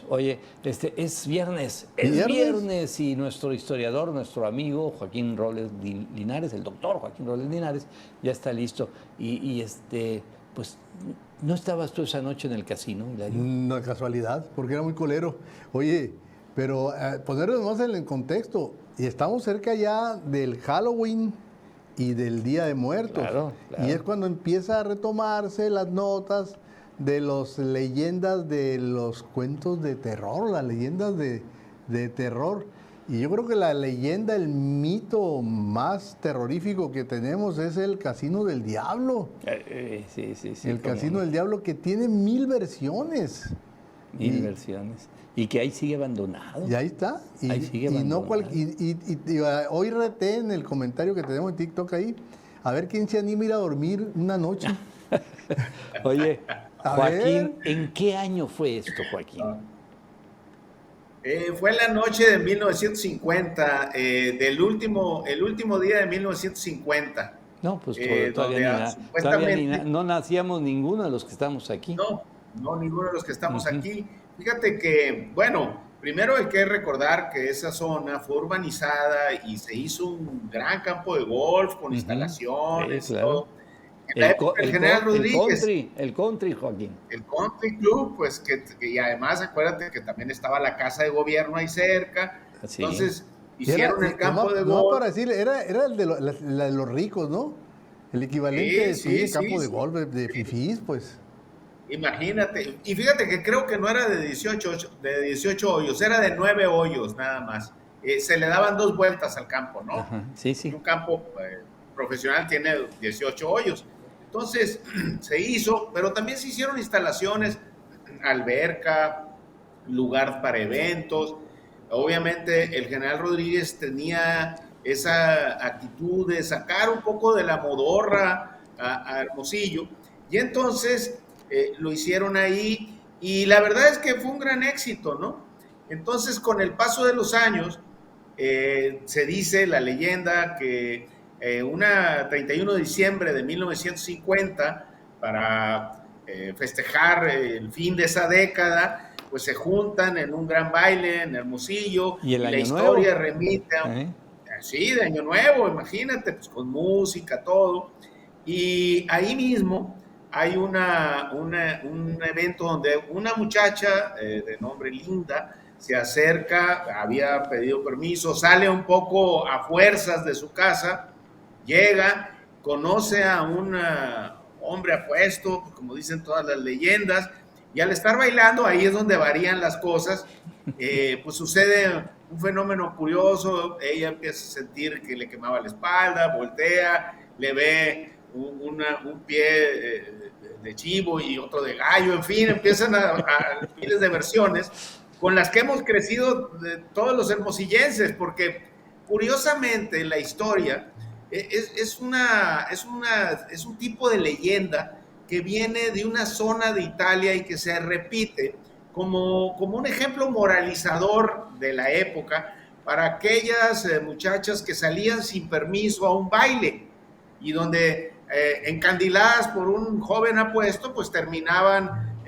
Oye, es viernes, y nuestro historiador, nuestro amigo Joaquín Robles Linares, el doctor Joaquín Robles Linares, ya está listo. Pues, ¿no estabas tú esa noche en el casino, Hilario? No, casualidad, porque era muy colero. Oye, pero ponernos más en el contexto, y estamos cerca ya del Halloween y del Día de Muertos. Claro. Y es cuando empieza a retomarse las notas de las leyendas de los cuentos de terror, las leyendas de terror. Y yo creo que la leyenda, el mito más terrorífico que tenemos es el Casino del Diablo. Sí. El Casino del Diablo, que tiene 1000 versiones. 1000 versiones. Y que ahí sigue abandonado. Y ahí está. Ahí sigue abandonado. Hoy reté en el comentario que tenemos en TikTok ahí, a ver quién se anima a ir a dormir una noche. Oye, Joaquín, ¿en qué año fue esto, Joaquín? Fue en la noche de 1950, el último día de 1950. No, pues todavía no nacíamos ninguno de los que estamos aquí. No, ninguno de los que estamos aquí. Fíjate que, bueno, primero hay que recordar que esa zona fue urbanizada y se hizo un gran campo de golf con instalaciones, claro. todo. En la época del General Rodríguez. El country, Joaquín. El country club, pues y además acuérdate que también estaba la casa de gobierno ahí cerca. Sí. Entonces hicieron el campo de golf. No, para decir, era el de los ricos, ¿no? El equivalente de campo de golf de fifís, pues. Imagínate. Y fíjate que creo que no era de 18 hoyos, era de 9 hoyos nada más. Se le daban 2 vueltas al campo, ¿no? Ajá, sí. Un campo profesional tiene 18 hoyos. Entonces se hizo, pero también se hicieron instalaciones, alberca, lugar para eventos. Obviamente el General Rodríguez tenía esa actitud de sacar un poco de la modorra a Hermosillo, y entonces lo hicieron ahí, y la verdad es que fue un gran éxito, ¿no? Entonces, con el paso de los años, se dice la leyenda que una 31 de diciembre de 1950, para festejar el fin de esa década, pues se juntan en un gran baile en Hermosillo, y la historia remite a sí, de Año Nuevo, imagínate, pues con música, todo, y ahí mismo hay un evento donde una muchacha de nombre Linda se acerca, había pedido permiso, sale un poco a fuerzas de su casa, llega, conoce a un hombre apuesto, como dicen todas las leyendas, y al estar bailando, ahí es donde varían las cosas, pues sucede un fenómeno curioso. Ella empieza a sentir que le quemaba la espalda, voltea, le ve un pie de chivo y otro de gallo, en fin, empiezan a miles de versiones con las que hemos crecido todos los hermosillenses, porque curiosamente la historia es un tipo de leyenda que viene de una zona de Italia y que se repite como un ejemplo moralizador de la época para aquellas muchachas que salían sin permiso a un baile y donde encandiladas por un joven apuesto, pues terminaban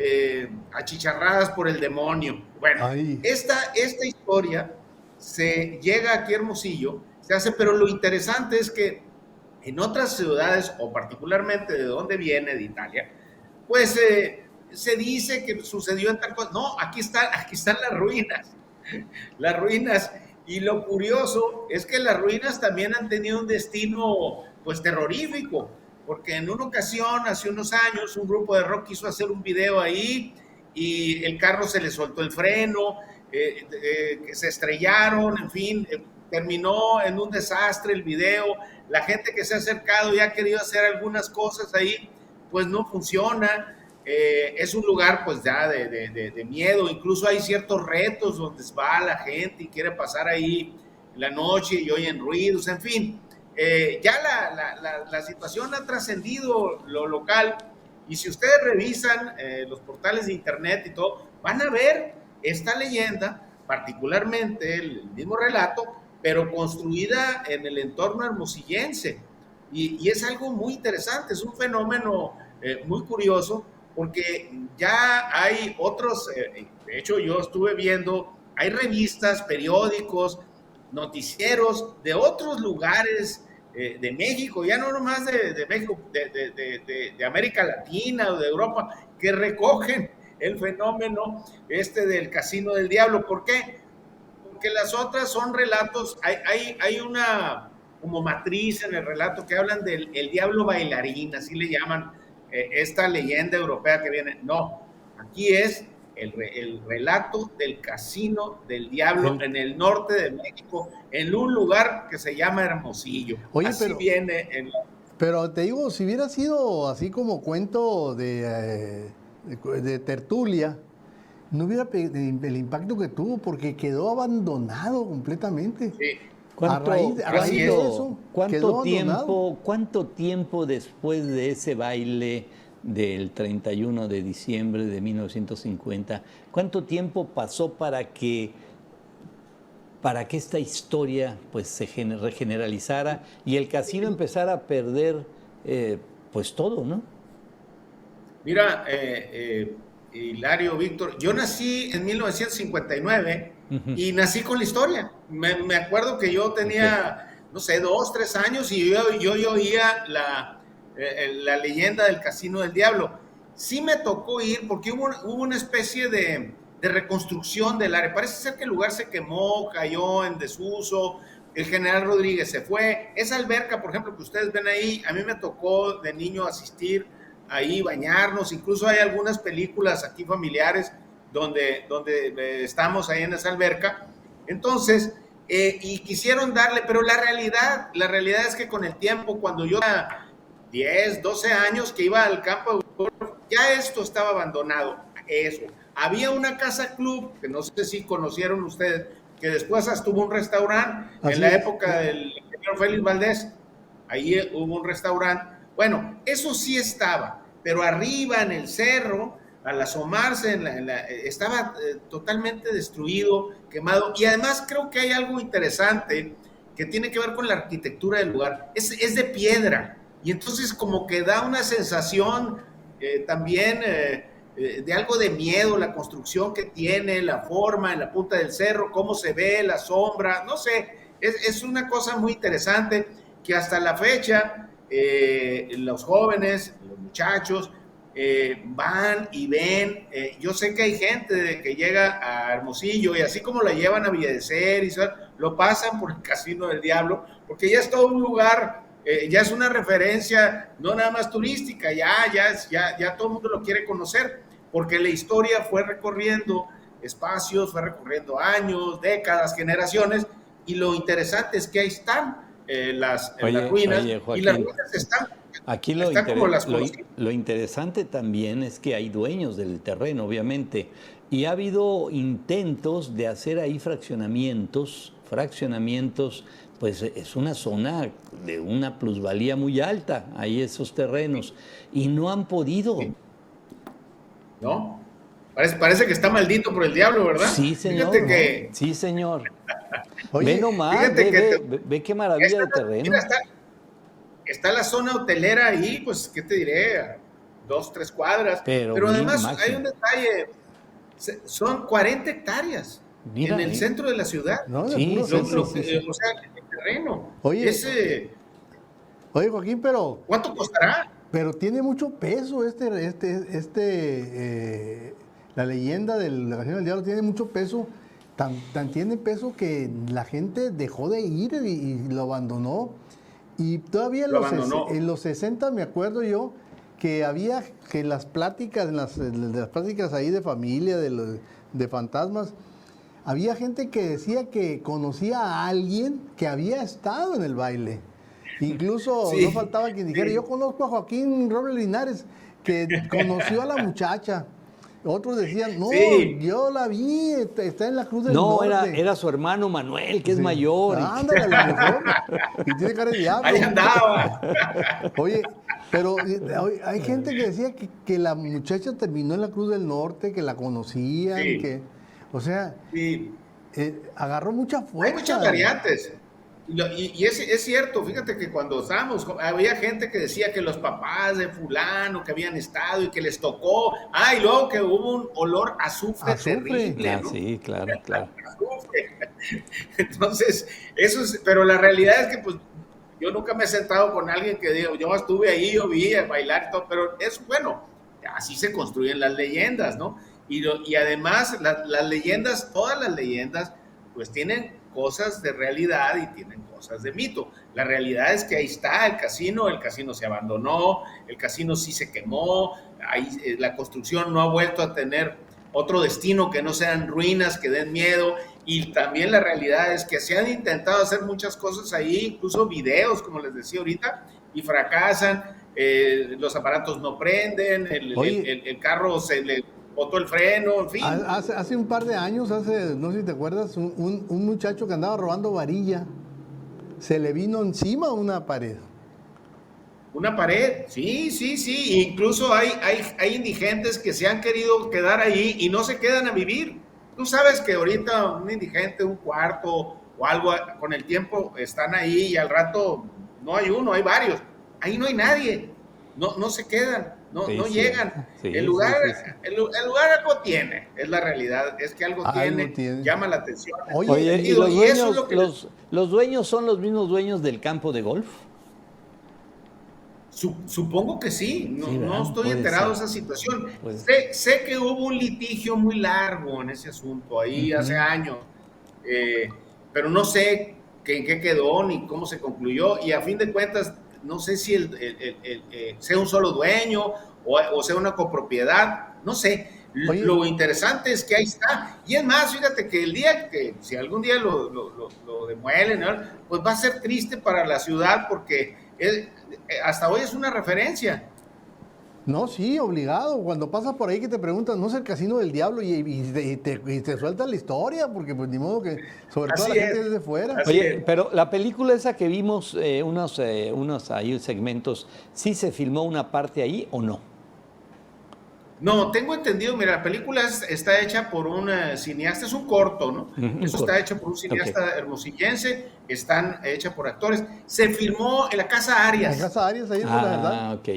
achicharradas por el demonio. Bueno, esta historia se llega aquí a Hermosillo, se hace, pero lo interesante es que en otras ciudades, o particularmente de donde viene, de Italia, pues se dice que sucedió en tal cosa. No, aquí están las ruinas, y lo curioso es que las ruinas también han tenido un destino pues terrorífico, porque en una ocasión, hace unos años, un grupo de rock quiso hacer un video ahí y el carro se le soltó el freno, que se estrellaron, en fin, terminó en un desastre el video. La gente que se ha acercado y ha querido hacer algunas cosas ahí, pues no funciona. Es un lugar pues ya de miedo, incluso hay ciertos retos donde va la gente y quiere pasar ahí la noche y oyen ruidos, en fin. Ya la situación ha trascendido lo local, y si ustedes revisan los portales de internet y todo, van a ver esta leyenda, particularmente el mismo relato, pero construida en el entorno hermosillense, y es algo muy interesante, es un fenómeno muy curioso, porque ya hay otros, de hecho yo estuve viendo, hay revistas, periódicos, noticieros de otros lugares de México, ya no nomás de México, de América Latina o de Europa, que recogen el fenómeno del Casino del Diablo. ¿Por qué? Porque las otras son relatos, hay una como matriz en el relato que hablan del el diablo bailarín, así le llaman esta leyenda europea que viene. No, aquí es el relato del Casino del Diablo en el norte de México, en un lugar que se llama Hermosillo. Oye, así viene pero te digo, si hubiera sido así como cuento de tertulia, no hubiera el impacto que tuvo, porque quedó abandonado completamente. Sí. A raíz de eso, ¿Cuánto tiempo después de ese baile del 31 de diciembre de 1950, cuánto tiempo pasó para que esta historia pues se regeneralizara y el casino empezara a perder pues todo, ¿no? Mira, Hilario, Víctor, yo nací en 1959 y nací con la historia. Me acuerdo que yo tenía, no sé, 2, 3 años y yo oía la leyenda del Casino del Diablo. Sí me tocó ir porque hubo una especie de reconstrucción del área. Parece ser que el lugar se quemó, cayó en desuso, el general Rodríguez se fue. Esa alberca, por ejemplo, que ustedes ven ahí, a mí me tocó de niño asistir ahí, bañarnos, incluso hay algunas películas aquí familiares donde estamos ahí en esa alberca. Entonces, y quisieron darle, pero la realidad es que con el tiempo, cuando yo tenía 10, 12 años que iba al campo de golf, ya esto estaba abandonado. Eso. Había una casa club, que no sé si conocieron ustedes, que después estuvo un restaurante en la época del señor Félix Valdés. Ahí hubo un restaurante. Bueno, eso sí estaba, pero arriba en el cerro, al asomarse, estaba totalmente destruido, quemado. Y además creo que hay algo interesante que tiene que ver con la arquitectura del lugar. Es de piedra y entonces como que da una sensación también de algo de miedo, la construcción que tiene, la forma en la punta del cerro, cómo se ve, la sombra, no sé, es una cosa muy interesante que hasta la fecha los jóvenes, los muchachos, van y ven. Yo sé que hay gente que llega a Hermosillo y así como la llevan a Villadecer y lo pasan por el Casino del Diablo, porque ya es todo un lugar, ya es una referencia, no nada más turística, ya todo el mundo lo quiere conocer, porque la historia fue recorriendo espacios, fue recorriendo años, décadas, generaciones, y lo interesante es que ahí están las ruinas, Joaquín, y las ruinas están aquí lo interesante también es que hay dueños del terreno, obviamente, y ha habido intentos de hacer ahí fraccionamientos, pues es una zona de una plusvalía muy alta, ahí esos terrenos, y no han podido. ¿No? Parece que está maldito por el diablo, ¿verdad? Sí, señor. Sí, señor. Oye, ve nomás, ve qué maravilla de terreno. Mira, está la zona hotelera ahí, pues, ¿qué te diré? 2, 3 cuadras. Pero además hay un detalle. Son 40 hectáreas en el centro de la ciudad. No, sí. O sea, el terreno. Oye, Joaquín, pero... ¿Cuánto costará? Pero tiene mucho peso la leyenda del Casino del Diablo tiene mucho peso, tan tiene peso que la gente dejó de ir y lo abandonó. Y todavía en los 60 me acuerdo yo que había que las pláticas, las pláticas ahí de familia, de fantasmas, había gente que decía que conocía a alguien que había estado en el baile. Incluso no faltaba quien dijera, yo conozco a Joaquín Robles Linares, que conoció a la muchacha. Otros decían, no, yo la vi, está en la Cruz del Norte. No, era su hermano Manuel, que es mayor. Ándale, a lo mejor. Y tiene cara de diablo. Ahí andaba. Oye, pero hay gente que decía que la muchacha terminó en la Cruz del Norte, que la conocían, o sea, agarró mucha fuerza. Hay muchas variantes. Y es cierto, fíjate que cuando estábamos, había gente que decía que los papás de fulano que habían estado y que les tocó, y luego que hubo un olor a azufre terrible, ¿no? Sí, claro. Azufre. Entonces, eso es, pero la realidad es que pues yo nunca me he sentado con alguien que diga, yo estuve ahí, yo vi a bailar y todo, pero es bueno, así se construyen las leyendas, ¿no? Y además las leyendas, todas las leyendas, pues tienen cosas de realidad y tienen cosas de mito. La realidad es que ahí está el casino se abandonó, el casino sí se quemó, ahí, la construcción no ha vuelto a tener otro destino que no sean ruinas, que den miedo, y también la realidad es que se han intentado hacer muchas cosas ahí, incluso videos, como les decía ahorita, y fracasan, los aparatos no prenden, el carro se le botó el freno, en fin. Hace un par de años, no sé si te acuerdas, un muchacho que andaba robando varilla, se le vino encima una pared. Una pared, sí. Incluso hay indigentes que se han querido quedar ahí y no se quedan a vivir. Tú sabes que ahorita un indigente, un cuarto o algo, con el tiempo están ahí y al rato no hay uno, hay varios. Ahí no hay nadie, no se quedan, no llegan. Sí, el lugar algo tiene, es la realidad, es que algo tiene, llama la atención. Oye, ¿y los dueños, los dueños son los mismos dueños del campo de golf? Supongo que sí, no estoy enterado de esa situación. Sé que hubo un litigio muy largo en ese asunto ahí hace años, pero no sé en qué quedó ni cómo se concluyó, y a fin de cuentas no sé si sea un solo dueño o sea una copropiedad, no sé. Oye, lo interesante es que ahí está, y es más, fíjate que el día que, si algún día lo demuelen, ¿no? Pues va a ser triste para la ciudad porque hasta hoy es una referencia. No, sí, obligado. Cuando pasas por ahí que te preguntan, ¿no es el casino del diablo? Y te suelta la historia, porque pues ni modo que, sobre todo la gente desde fuera. Oye, pero la película esa que vimos, unos ahí segmentos, ¿sí se filmó una parte ahí o no? No, tengo entendido, mira, la película está hecha por un cineasta, es un corto, ¿no? Eso está hecho por un cineasta hermosillense, están hecha por actores. Se filmó en la Casa Arias. En la Casa Arias, ahí es la verdad. Ok,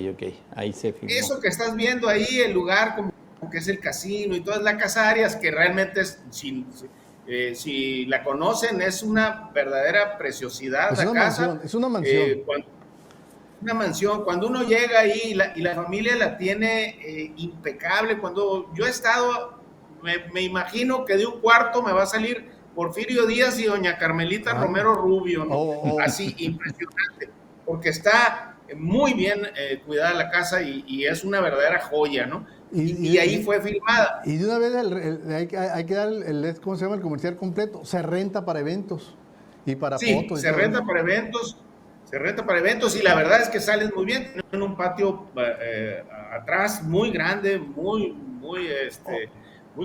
ahí se filmó. Eso que estás viendo ahí, el lugar como que es el casino y toda es la Casa Arias, que realmente es, si la conocen, es una verdadera preciosidad la casa. Mansión, es una mansión. Una mansión, cuando uno llega ahí y la familia la tiene impecable, cuando yo he estado, me imagino que de un cuarto me va a salir Porfirio Díaz y doña Carmelita Romero Rubio, ¿no? Así, impresionante, porque está muy bien cuidada la casa y es una verdadera joya, ¿no? Y ahí fue filmada. Y de una vez hay que dar ¿cómo se llama? El comercial completo, se renta para eventos y para fotos. Sí, se renta para eventos. Se renta para eventos y la verdad es que sales muy bien. En un patio atrás muy grande, muy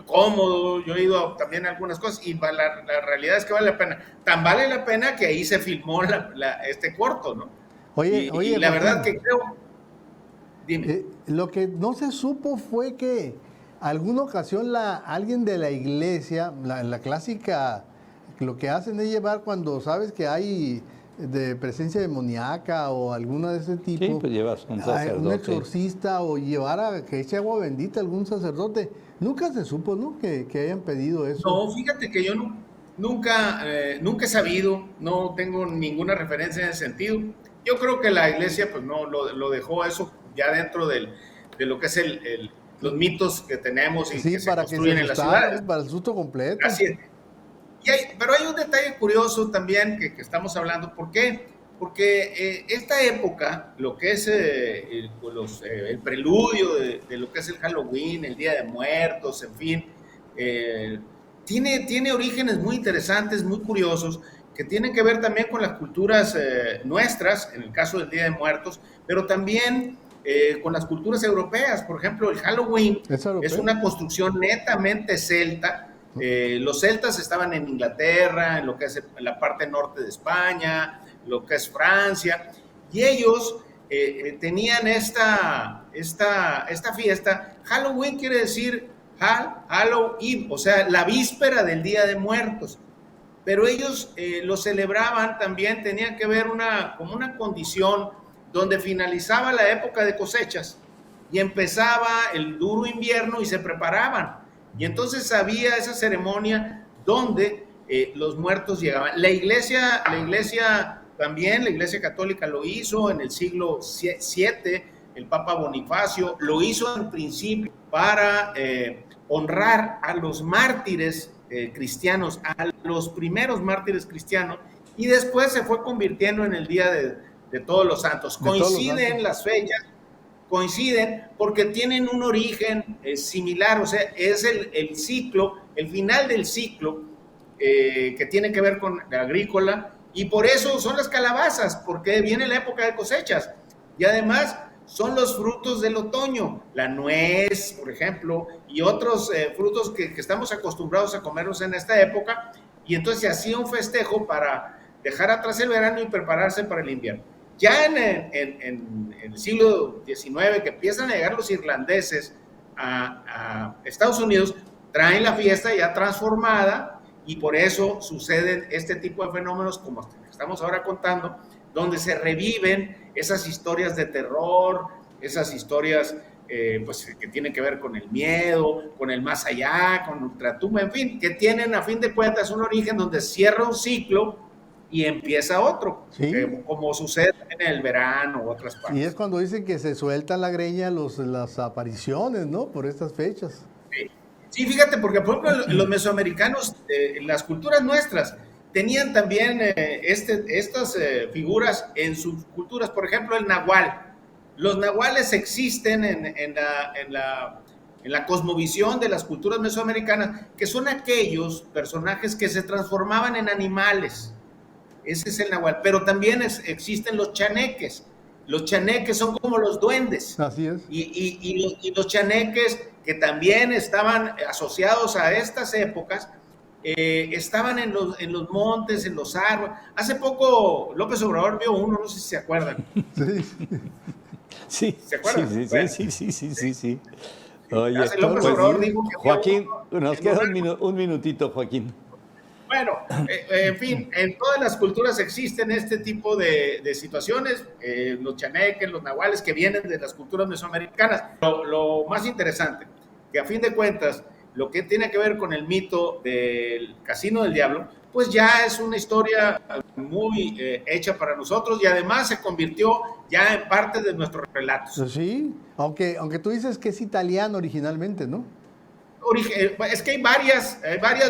cómodo. Yo he ido también a algunas cosas y la realidad es que vale la pena. Tan vale la pena que ahí se filmó este corto, ¿no? Oye, y la verdad que creo... Dime. Lo que no se supo fue que alguna ocasión alguien de la iglesia, la clásica, lo que hacen es llevar cuando sabes que hay... de presencia demoníaca o alguna de ese tipo. Sí, pues llevas un sacerdote. Un exorcista o llevar a que eche agua bendita a algún sacerdote. Nunca se supo, ¿no? Que hayan pedido eso. No, fíjate que yo nunca he sabido, no tengo ninguna referencia en ese sentido. Yo creo que la iglesia pues no lo dejó eso ya dentro de lo que es los mitos que tenemos y que se construyen en la ciudad. Para el susto completo. Así es. Pero hay un detalle curioso también que estamos hablando. ¿Por qué? Porque esta época, lo que es el preludio de lo que es el Halloween, el Día de Muertos, en fin, tiene orígenes muy interesantes, muy curiosos, que tienen que ver también con las culturas nuestras, en el caso del Día de Muertos, pero también con las culturas europeas. Por ejemplo, el Halloween es una construcción netamente celta. Los celtas estaban en Inglaterra, en lo que es la parte norte de España, lo que es Francia, y ellos tenían esta fiesta. Halloween quiere decir Hallow Eve, o sea, la víspera del Día de Muertos. pero ellos lo celebraban también, tenían que ver como una condición donde finalizaba la época de cosechas y empezaba el duro invierno y se preparaban. Y entonces había esa ceremonia donde los muertos llegaban. La iglesia también, la iglesia católica lo hizo en el siglo VII, el Papa Bonifacio lo hizo en principio para honrar a los mártires cristianos, a los primeros mártires cristianos, y después se fue convirtiendo en el Día de Todos los Santos. Coinciden las fechas, coinciden porque tienen un origen similar, o sea, es el ciclo, el final del ciclo que tiene que ver con la agrícola, y por eso son las calabazas, porque viene la época de cosechas, y además son los frutos del otoño, la nuez, por ejemplo, y otros frutos que estamos acostumbrados a comerlos en esta época, y entonces se hacía un festejo para dejar atrás el verano y prepararse para el invierno. Ya en el siglo XIX, que empiezan a llegar los irlandeses a Estados Unidos, traen la fiesta ya transformada, y por eso suceden este tipo de fenómenos como estamos ahora contando, donde se reviven esas historias de terror, esas historias pues, que tienen que ver con el miedo, con el más allá, con ultratumba, en fin, que tienen a fin de cuentas un origen donde cierra un ciclo y empieza otro, ¿sí? Como sucede en el verano u otras partes. Y es cuando dicen que se suelta la greña las apariciones, ¿no? Por estas fechas. Sí, fíjate, porque por ejemplo los mesoamericanos, las culturas nuestras, tenían también estas figuras en sus culturas, por ejemplo el nahual. Los nahuales existen en la cosmovisión de las culturas mesoamericanas, que son aquellos personajes que se transformaban en animales. Ese es el nahual, pero también existen los chaneques. Los chaneques son como los duendes. Así es. Y los chaneques, que también estaban asociados a estas épocas, estaban en los montes, en los árboles. Hace poco López Obrador vio uno, no sé si se acuerdan. Sí. ¿Se acuerdan? Sí. Bueno. Sí. Oye, López Obrador dijo que Joaquín, nos queda un minutito, Joaquín. Bueno, en fin, en todas las culturas existen este tipo de situaciones, los chaneques, los nahuales, que vienen de las culturas mesoamericanas. Lo más interesante, que a fin de cuentas, lo que tiene que ver con el mito del Casino del Diablo, pues ya es una historia muy hecha para nosotros, y además se convirtió ya en parte de nuestros relatos. Sí, aunque tú dices que es italiano originalmente, ¿no? Es que hay varias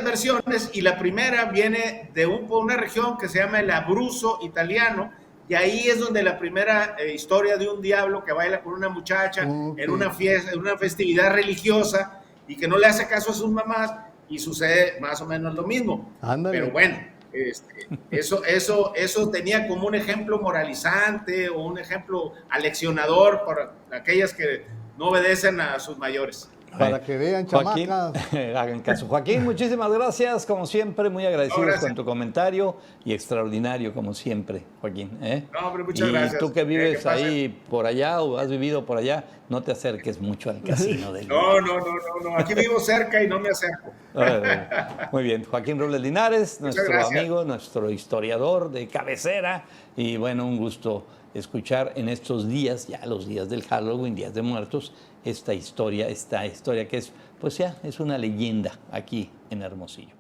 versiones, y la primera viene de una región que se llama el Abruzzo italiano, y ahí es donde la primera historia de un diablo que baila con una muchacha en una fiesta, en una festividad religiosa, y que no le hace caso a sus mamás, y sucede más o menos lo mismo. Ándale. Pero bueno, eso tenía como un ejemplo moralizante o un ejemplo aleccionador para aquellas que no obedecen a sus mayores. Para que vean, Joaquín, chamacas. hagan caso. Joaquín, muchísimas gracias, como siempre, muy agradecidos con tu comentario, y extraordinario, como siempre, Joaquín. No, hombre, muchas gracias. Y tú que vives ahí, por allá, o has vivido por allá, no te acerques mucho al Casino del No, aquí vivo cerca y no me acerco. Muy bien, Joaquín Robles Linares, nuestro amigo, nuestro historiador de cabecera, y bueno, un gusto escuchar en estos días, ya los días del Halloween, días de muertos, esta historia que es, pues ya, es una leyenda aquí en Hermosillo.